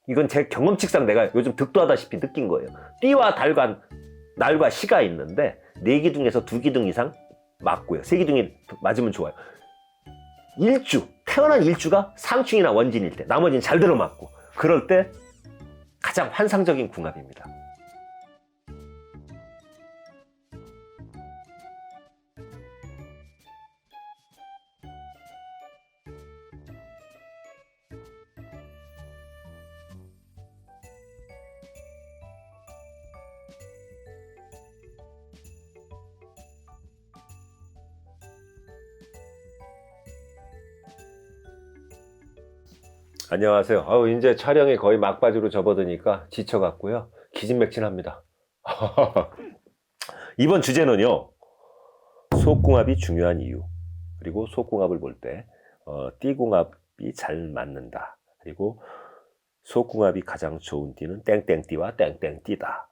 이건 제 경험칙상 내가 요즘 득도하다시피 느낀 거예요. 띠와 달과 날과 시가 있는데 4기둥에서 2기둥 이상 맞고요. 3기둥이 맞으면 좋아요. 태어난 일주가 상충이나 원진일 때, 나머지는 잘 들어맞고, 그럴 때 가장 환상적인 궁합입니다. 안녕하세요. 이제 촬영이 거의 막바지로 접어드니까 지쳐갔고요. 기진맥진합니다. 이번 주제는요, 속궁합이 중요한 이유, 그리고 속궁합을 볼 때 띠궁합이 잘 맞는다, 그리고 속궁합이 가장 좋은 띠는 땡땡띠와 땡땡띠다.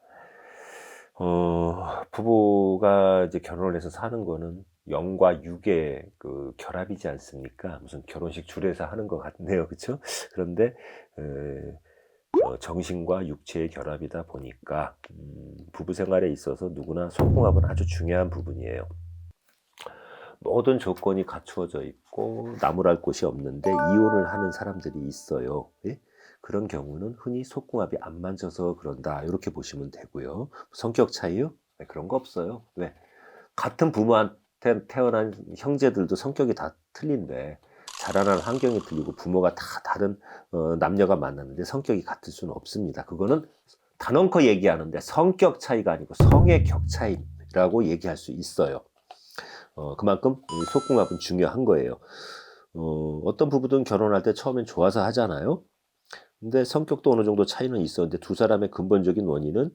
부부가 이제 결혼을 해서 사는 거는 0과 6의 그 결합이지 않습니까? 무슨 결혼식 줄에서 하는 것 같네요. 그렇죠? 그런데 정신과 육체의 결합이다 보니까 부부 생활에 있어서 누구나 속궁합은 아주 중요한 부분이에요. 모든 조건이 갖추어져 있고 나무랄 곳이 없는데 이혼을 하는 사람들이 있어요. 예? 그런 경우는 흔히 속궁합이 안 맞아서 그런다, 이렇게 보시면 되고요. 성격 차이요? 네, 그런 거 없어요. 왜? 같은 부모한테 태어난 형제들도 성격이 다 틀린데, 자라난 환경이 틀리고 부모가 다 다른 남녀가 만났는데 성격이 같을 수는 없습니다. 그거는 단언코 얘기하는데 성격 차이가 아니고 성의 격 차이라고 얘기할 수 있어요. 그만큼 속궁합은 중요한 거예요. 어떤 부부들은 결혼할 때 처음엔 좋아서 하잖아요. 근데 성격도 어느 정도 차이는 있었는데 두 사람의 근본적인 원인은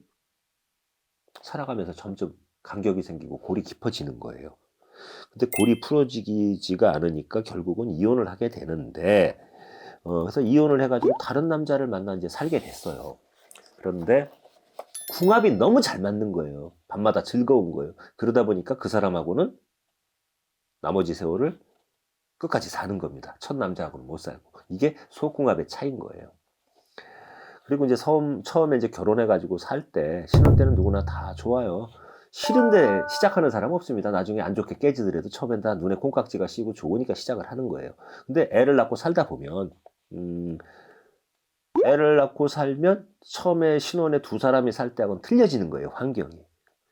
살아가면서 점점 간격이 생기고 골이 깊어지는 거예요. 근데 골이 풀어지지가 않으니까 결국은 이혼을 하게 되는데, 그래서 이혼을 해가지고 다른 남자를 만나 이제 살게 됐어요. 그런데 궁합이 너무 잘 맞는 거예요. 밤마다 즐거운 거예요. 그러다 보니까 그 사람하고는 나머지 세월을 끝까지 사는 겁니다. 첫 남자하고는 못 살고. 이게 속궁합의 차이인 거예요. 그리고 이제 처음에 이제 결혼해가지고 살 때, 신혼 때는 누구나 다 좋아요. 싫은데 시작하는 사람 없습니다. 나중에 안 좋게 깨지더라도 처음엔 다 눈에 콩깍지가 씌고 좋으니까 시작을 하는 거예요. 근데 애를 낳고 살다 보면, 애를 낳고 살면 처음에 신혼에 두 사람이 살 때하고는 틀려지는 거예요, 환경이.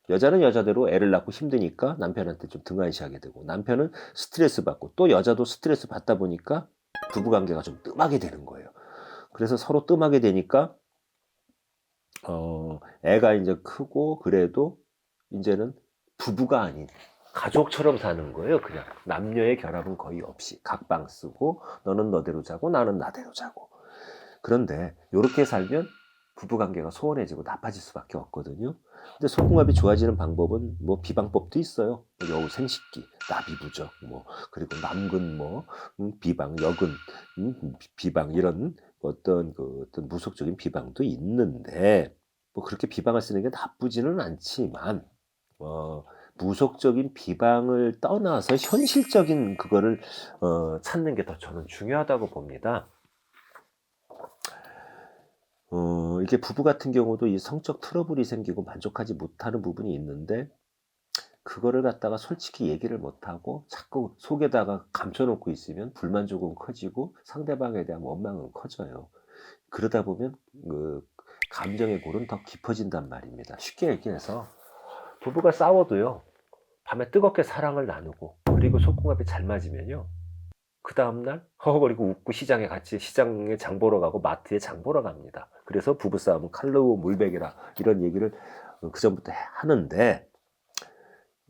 여자는 여자대로 애를 낳고 힘드니까 남편한테 좀 등한시하게 되고, 남편은 스트레스 받고, 또 여자도 스트레스 받다 보니까 부부관계가 좀 뜸하게 되는 거예요. 그래서 서로 뜸하게 되니까 애가 이제 크고, 그래도 이제는 부부가 아닌 가족처럼 사는 거예요. 그냥 남녀의 결합은 거의 없이 각방 쓰고, 너는 너대로 자고 나는 나대로 자고. 그런데 이렇게 살면 부부관계가 소원해지고 나빠질 수밖에 없거든요. 근데 속궁합이 좋아지는 방법은 뭐 비방법도 있어요. 여우 생식기, 나비부적, 뭐 그리고 남근, 뭐 비방, 여근, 비방, 이런 어떤 무속적인 비방도 있는데, 뭐 그렇게 비방을 쓰는 게 나쁘지는 않지만, 무속적인 비방을 떠나서 현실적인 그거를 찾는 게 더 저는 중요하다고 봅니다. 이게 부부 같은 경우도 이 성적 트러블이 생기고 만족하지 못하는 부분이 있는데, 그거를 갖다가 솔직히 얘기를 못하고 자꾸 속에다가 감춰놓고 있으면 불만족은 커지고 상대방에 대한 원망은 커져요. 그러다 보면 그 감정의 골은 더 깊어진단 말입니다. 쉽게 얘기해서 부부가 싸워도요, 밤에 뜨겁게 사랑을 나누고, 그리고 속궁합이 잘 맞으면요, 그 다음날 허허거리고 웃고 시장에 장 보러 가고 마트에 장 보러 갑니다. 그래서 부부싸움은 칼로 물베개라, 이런 얘기를 그전부터 하는데,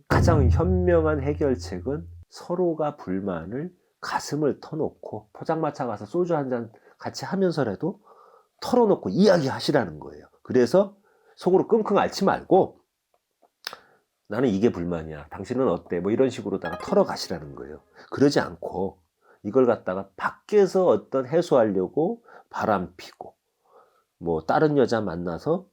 가장 현명한 해결책은 서로가 불만을 가슴을 터놓고 포장마차 가서 소주 한잔 같이 하면서라도 털어놓고 이야기하시라는 거예요. 그래서 속으로 끙끙 앓지 말고, 나는 이게 불만이야, 당신은 어때, 뭐 이런 식으로다가 털어가시라는 거예요. 그러지 않고 이걸 갖다가 밖에서 어떤 해소하려고 바람 피고, 뭐 다른 여자 만나서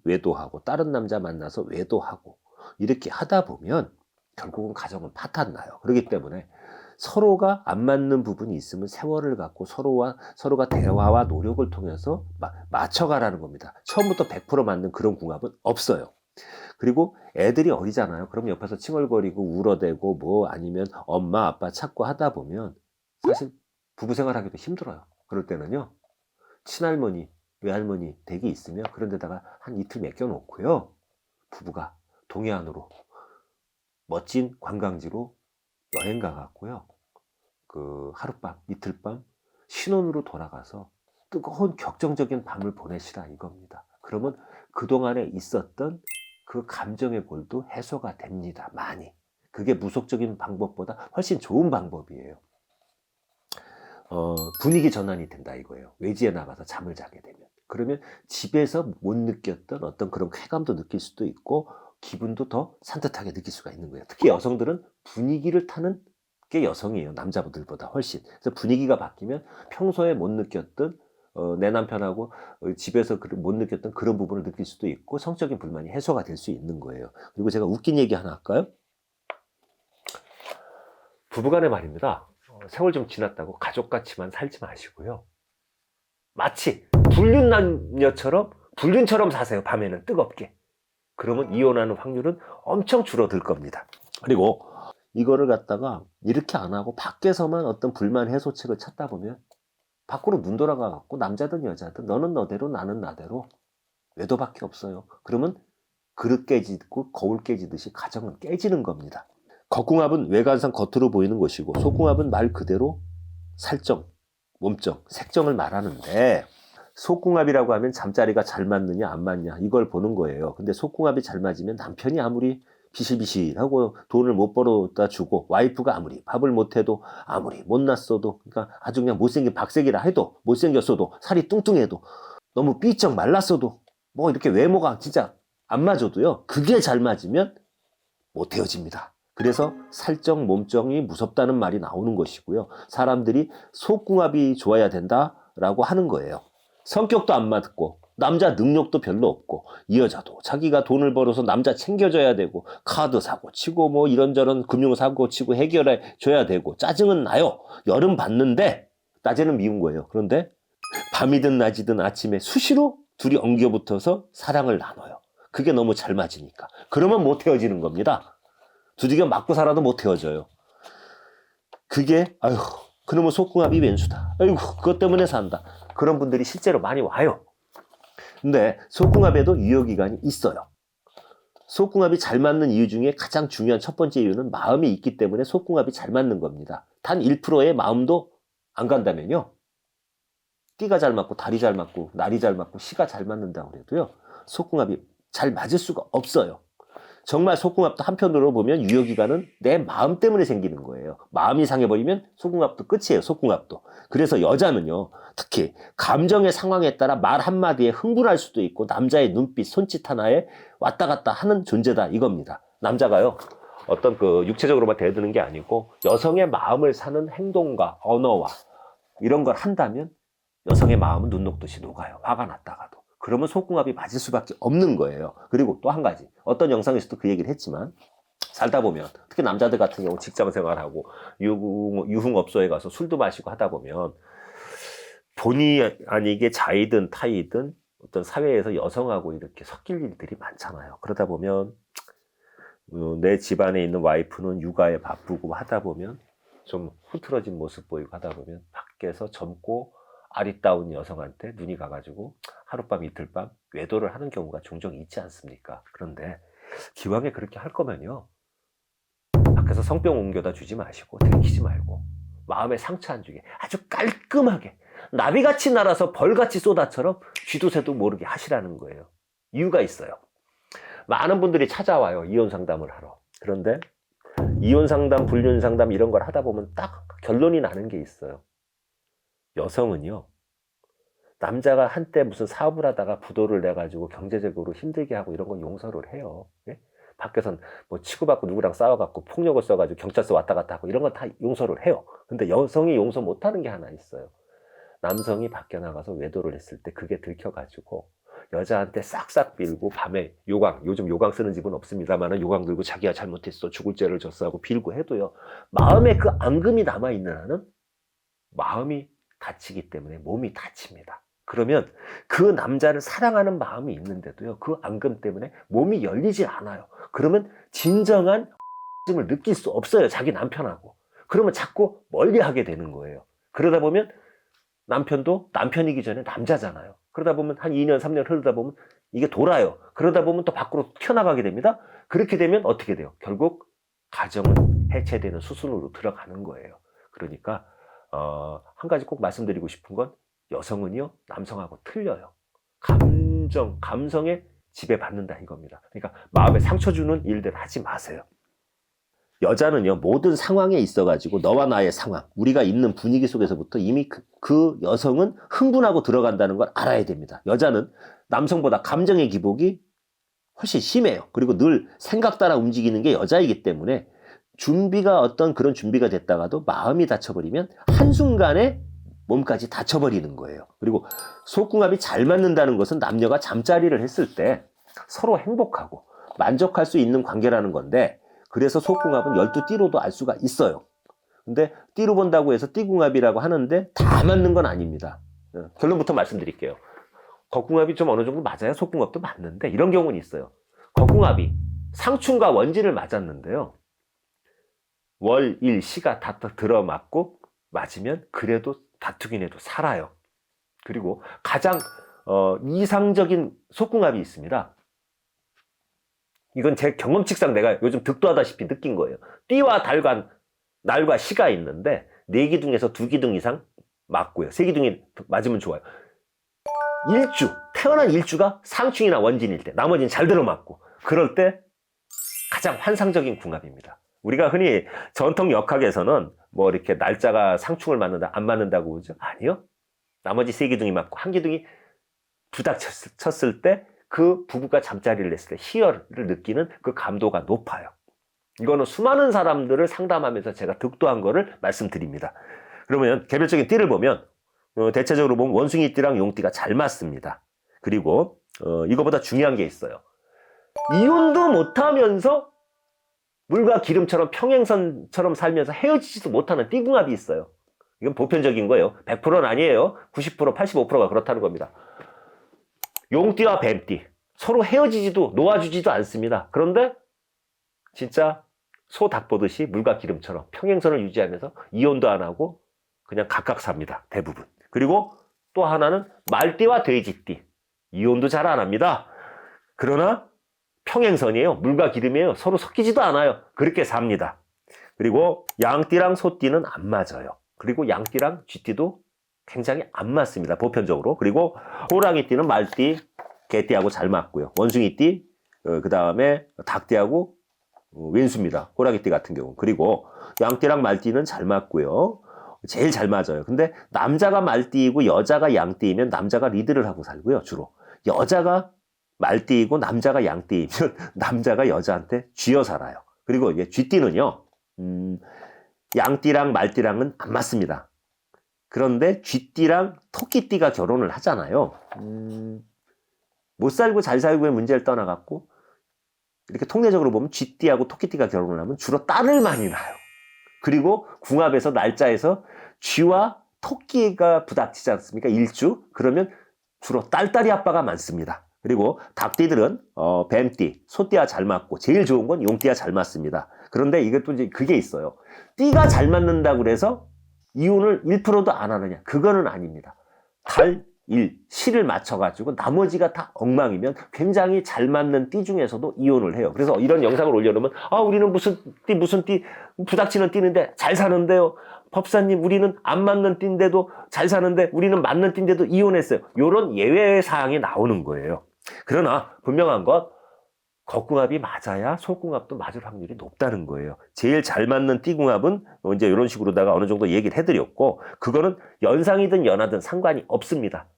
외도하고, 다른 남자 만나서 외도하고, 이렇게 하다 보면 결국은 가정은 파탄나요. 그렇기 때문에 서로가 안 맞는 부분이 있으면 세월을 갖고 서로가 대화와 노력을 통해서 맞춰가라는 겁니다. 처음부터 100% 맞는 그런 궁합은 없어요. 그리고 애들이 어리잖아요. 그럼 옆에서 칭얼거리고 울어대고 뭐 아니면 엄마 아빠 찾고 하다 보면 사실 부부 생활하기도 힘들어요. 그럴 때는요, 친할머니 외할머니 댁이 있으면 그런 데다가 한 이틀 맡겨놓고요, 부부가 동해안으로 멋진 관광지로 여행 가갖고요, 그 하룻밤 이틀밤 신혼으로 돌아가서 뜨거운 격정적인 밤을 보내시라 이겁니다. 그러면 그동안에 있었던 그 감정의 골도 해소가 됩니다. 많이. 그게 무속적인 방법보다 훨씬 좋은 방법이에요. 분위기 전환이 된다 이거예요. 외지에 나가서 잠을 자게 되면. 그러면 집에서 못 느꼈던 어떤 그런 쾌감도 느낄 수도 있고 기분도 더 산뜻하게 느낄 수가 있는 거예요. 특히 여성들은 분위기를 타는 게 여성이에요. 남자분들보다 훨씬. 그래서 분위기가 바뀌면 평소에 못 느꼈던 내 남편하고 집에서 못 느꼈던 그런 부분을 느낄 수도 있고 성적인 불만이 해소가 될 수 있는 거예요. 그리고 제가 웃긴 얘기 하나 할까요? 부부간에 말입니다. 세월 좀 지났다고 가족같이만 살지 마시고요. 마치 불륜처럼 사세요. 밤에는 뜨겁게. 그러면 이혼하는 확률은 엄청 줄어들 겁니다. 그리고 이거를 갖다가 이렇게 안 하고 밖에서만 어떤 불만 해소책을 찾다 보면 밖으로 눈 돌아가 갖고 남자든 여자든 너는 너대로 나는 나대로 외도밖에 없어요. 그러면 그릇 깨지고 거울 깨지듯이 가정은 깨지는 겁니다. 겉궁합은 외관상 겉으로 보이는 것이고 속궁합은 말 그대로 살정, 몸정, 색정을 말하는데 속궁합이라고 하면 잠자리가 잘 맞느냐 안 맞냐 이걸 보는 거예요. 근데 속궁합이 잘 맞으면 남편이 아무리 비실비실하고 돈을 못 벌어다 주고 와이프가 아무리 밥을 못해도 아무리 못났어도 그러니까 아주 그냥 못생긴 박색이라 해도 못생겼어도 살이 뚱뚱해도 너무 삐쩍 말랐어도 뭐 이렇게 외모가 진짜 안 맞아도요, 그게 잘 맞으면 못 헤어집니다. 그래서 살정 몸정이 무섭다는 말이 나오는 것이고요. 사람들이 속궁합이 좋아야 된다라고 하는 거예요. 성격도 안 맞고 남자 능력도 별로 없고 이 여자도 자기가 돈을 벌어서 남자 챙겨줘야 되고 카드 사고 치고 뭐 이런저런 금융 사고 치고 해결해 줘야 되고 짜증은 나요. 열은 받는데 낮에는 미운 거예요. 그런데 밤이든 낮이든 아침에 수시로 둘이 엉겨붙어서 사랑을 나눠요. 그게 너무 잘 맞으니까. 그러면 못 헤어지는 겁니다. 두들겨 맞고 살아도 못 헤어져요. 그게 아휴 그놈의 속궁합이 왼수다. 아이고 그것 때문에 산다. 그런 분들이 실제로 많이 와요. 근데 속궁합에도 유효기간이 있어요. 속궁합이 잘 맞는 이유 중에 가장 중요한 첫 번째 이유는 마음이 있기 때문에 속궁합이 잘 맞는 겁니다. 단 1%의 마음도 안 간다면요, 띠가 잘 맞고 달이 잘 맞고 날이 잘 맞고 시가 잘 맞는다고 해도요, 속궁합이 잘 맞을 수가 없어요. 정말 속궁합도 한편으로 보면 유효기간은 내 마음 때문에 생기는 거예요. 마음이 상해버리면 속궁합도 끝이에요. 속궁합도. 그래서 여자는요, 특히 감정의 상황에 따라 말 한마디에 흥분할 수도 있고 남자의 눈빛, 손짓 하나에 왔다 갔다 하는 존재다 이겁니다. 남자가요, 어떤 그 육체적으로만 대드는 게 아니고 여성의 마음을 사는 행동과 언어와 이런 걸 한다면 여성의 마음은 눈 녹듯이 녹아요. 화가 났다가도. 그러면 속궁합이 맞을 수밖에 없는 거예요. 그리고 또 한 가지, 어떤 영상에서도 그 얘기를 했지만 살다 보면 특히 남자들 같은 경우 직장 생활하고 유흥업소에 가서 술도 마시고 하다 보면 본의 아니게 자이든 타이든 어떤 사회에서 여성하고 이렇게 섞일 일들이 많잖아요. 그러다 보면 내 집안에 있는 와이프는 육아에 바쁘고 하다 보면 좀 흐트러진 모습 보이고 하다 보면 밖에서 젊고 아리따운 여성한테 눈이 가가지고 하룻밤 이틀밤 외도를 하는 경우가 종종 있지 않습니까? 그런데 기왕에 그렇게 할 거면요, 밖에서 성병 옮겨다 주지 마시고 들키지 말고 마음에 상처 안 주게 아주 깔끔하게 나비같이 날아서 벌같이 쏟아처럼 쥐도 새도 모르게 하시라는 거예요. 이유가 있어요. 많은 분들이 찾아와요, 이혼 상담을 하러. 그런데 이혼 상담, 불륜 상담 이런 걸 하다 보면 딱 결론이 나는 게 있어요. 여성은요, 남자가 한때 무슨 사업을 하다가 부도를 내가지고 경제적으로 힘들게 하고 이런 건 용서를 해요. 예? 밖에선 뭐 치고받고 누구랑 싸워갖고 폭력을 써가지고 경찰서 왔다 갔다 하고 이런 건 다 용서를 해요. 근데 여성이 용서 못하는 게 하나 있어요. 남성이 밖에 나가서 외도를 했을 때 그게 들켜가지고 여자한테 싹싹 빌고 밤에 요즘 요강 쓰는 집은 없습니다만 요강 들고 자기가 잘못했어 죽을 죄를 졌어 하고 빌고 해도요 마음에 그 앙금이 남아있는 한은 마음이 다치기 때문에 몸이 다칩니다. 그러면 그 남자를 사랑하는 마음이 있는데도요 그 앙금 때문에 몸이 열리지 않아요. 그러면 진정한 을 느낄 수 없어요. 자기 남편하고. 그러면 자꾸 멀리하게 되는 거예요. 그러다 보면 남편도 남편이기 전에 남자잖아요. 그러다 보면 한 2년 3년 흐르다 보면 이게 돌아요. 그러다 보면 또 밖으로 튀어나가게 됩니다. 그렇게 되면 어떻게 돼요? 결국 가정은 해체되는 수순으로 들어가는 거예요. 그러니까 한 가지 꼭 말씀드리고 싶은 건 여성은요 남성하고 틀려요. 감성에 지배받는다 이겁니다. 그러니까 마음에 상처 주는 일들 하지 마세요. 여자는요 모든 상황에 있어가지고 너와 나의 상황 우리가 있는 분위기 속에서부터 이미 그 여성은 흥분하고 들어간다는 걸 알아야 됩니다. 여자는 남성보다 감정의 기복이 훨씬 심해요. 그리고 늘 생각 따라 움직이는 게 여자이기 때문에 준비가 어떤 그런 준비가 됐다가도 마음이 다쳐버리면 한순간에 몸까지 다쳐버리는 거예요. 그리고 속궁합이 잘 맞는다는 것은 남녀가 잠자리를 했을 때 서로 행복하고 만족할 수 있는 관계라는 건데 그래서 속궁합은 12띠로도 알 수가 있어요. 근데 띠로 본다고 해서 띠궁합이라고 하는데 다 맞는 건 아닙니다. 결론부터 말씀드릴게요. 겉궁합이 좀 어느 정도 맞아야 속궁합도 맞는데 이런 경우는 있어요. 겉궁합이 상충과 원진을 맞았는데요. 월, 일, 시가 다 들어맞고 맞으면 그래도 다투긴 해도 살아요. 그리고 가장 이상적인 속궁합이 있습니다. 이건 제 경험칙상 내가 요즘 득도하다시피 느낀 거예요. 띠와 달과 날과 시가 있는데 4기둥에서 2기둥 이상 맞고요. 3기둥이 맞으면 좋아요. 태어난 일주가 상충이나 원진일 때 나머지는 잘 들어맞고 그럴 때 가장 환상적인 궁합입니다. 우리가 흔히 전통 역학에서는 뭐 이렇게 날짜가 상충을 맞는다 안 맞는다고 그러죠? 아니요. 나머지 3기둥이 맞고 한 기둥이 부닥쳤을 때 그 부부가 잠자리를 했을 때 희열을 느끼는 그 감도가 높아요. 이거는 수많은 사람들을 상담하면서 제가 득도한 거를 말씀드립니다. 그러면 개별적인 띠를 보면 대체적으로 보면 원숭이띠랑 용띠가 잘 맞습니다. 그리고 이거보다 중요한 게 있어요. 이혼도 못하면서 물과 기름처럼 평행선처럼 살면서 헤어지지도 못하는 띠궁합이 있어요. 이건 보편적인 거예요. 100%는 아니에요. 90%, 85%가 그렇다는 겁니다. 용띠와 뱀띠 서로 헤어지지도 놓아주지도 않습니다. 그런데 진짜 소 닭 보듯이 물과 기름처럼 평행선을 유지하면서 이혼도 안 하고 그냥 각각 삽니다. 대부분. 그리고 또 하나는 말띠와 돼지띠 이혼도 잘 안 합니다. 그러나 평행선이에요. 물과 기름이에요. 서로 섞이지도 않아요. 그렇게 삽니다. 그리고 양띠랑 소띠는 안 맞아요. 그리고 양띠랑 쥐띠도 굉장히 안 맞습니다. 보편적으로. 그리고 호랑이띠는 말띠, 개띠하고 잘 맞고요. 원숭이띠, 그 다음에 닭띠하고 왼수입니다. 호랑이띠 같은 경우. 그리고 양띠랑 말띠는 잘 맞고요. 제일 잘 맞아요. 근데 남자가 말띠이고 여자가 양띠이면 남자가 리드를 하고 살고요. 주로. 여자가 말띠이고 남자가 양띠이면 남자가 여자한테 쥐어 살아요. 그리고 이제 쥐띠는요. 양띠랑 말띠랑은 안 맞습니다. 그런데 쥐띠랑 토끼띠가 결혼을 하잖아요. 못 살고 잘 살고의 문제를 떠나갖고 이렇게 통례적으로 보면 쥐띠하고 토끼띠가 결혼을 하면 주로 딸을 많이 낳아요. 그리고 궁합에서 날짜에서 쥐와 토끼가 부닥치지 않습니까? 일주. 그러면 주로 딸딸이 아빠가 많습니다. 그리고 닭띠들은 뱀띠, 소띠와 잘 맞고 제일 좋은 건 용띠와 잘 맞습니다. 그런데 이게 또 이제 그게 있어요. 띠가 잘 맞는다고 그래서 이혼을 1%도 안 하느냐? 그거는 아닙니다. 달, 일, 시를 맞춰가지고 나머지가 다 엉망이면 굉장히 잘 맞는 띠 중에서도 이혼을 해요. 그래서 이런 영상을 올려놓으면 우리는 무슨 띠 부닥치는 띠인데 잘 사는데요. 법사님 우리는 안 맞는 띠인데도 잘 사는데 우리는 맞는 띠인데도 이혼했어요. 이런 예외 사항이 나오는 거예요. 그러나 분명한 건 겉궁합이 맞아야 속궁합도 맞을 확률이 높다는 거예요. 제일 잘 맞는 띠궁합은 이제 이런 식으로다가 어느 정도 얘기를 해드렸고 그거는 연상이든 연하든 상관이 없습니다.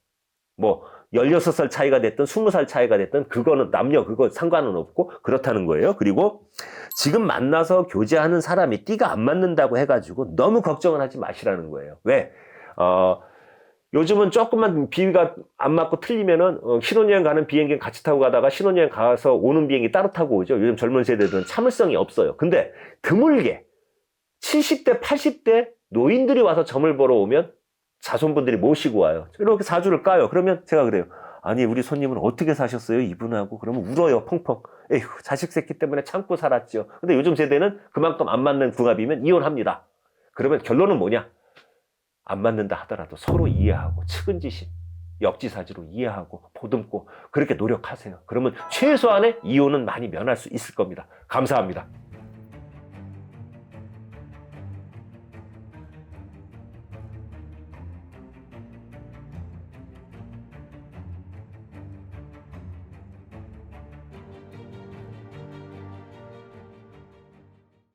뭐 16살 차이가 됐든 20살 차이가 됐든 그거는 남녀 그거 상관은 없고 그렇다는 거예요. 그리고 지금 만나서 교제하는 사람이 띠가 안 맞는다고 해가지고 너무 걱정을 하지 마시라는 거예요. 왜? 요즘은 조금만 비가 안 맞고 틀리면은 신혼여행 가는 비행기 같이 타고 가다가 신혼여행 가서 오는 비행기 따로 타고 오죠. 요즘 젊은 세대들은 참을성이 없어요. 근데 드물게 70대, 80대 노인들이 와서 점을 보러 오면 자손분들이 모시고 와요. 이렇게 사주를 까요. 그러면 제가 그래요. 아니, 우리 손님은 어떻게 사셨어요? 이분하고. 그러면 울어요, 펑펑. 에휴, 자식 새끼 때문에 참고 살았죠. 근데 요즘 세대는 그만큼 안 맞는 궁합이면 이혼합니다. 그러면 결론은 뭐냐? 안 맞는다 하더라도 서로 이해하고 측은지심, 역지사지로 이해하고 보듬고 그렇게 노력하세요. 그러면 최소한의 이혼은 많이 면할 수 있을 겁니다. 감사합니다.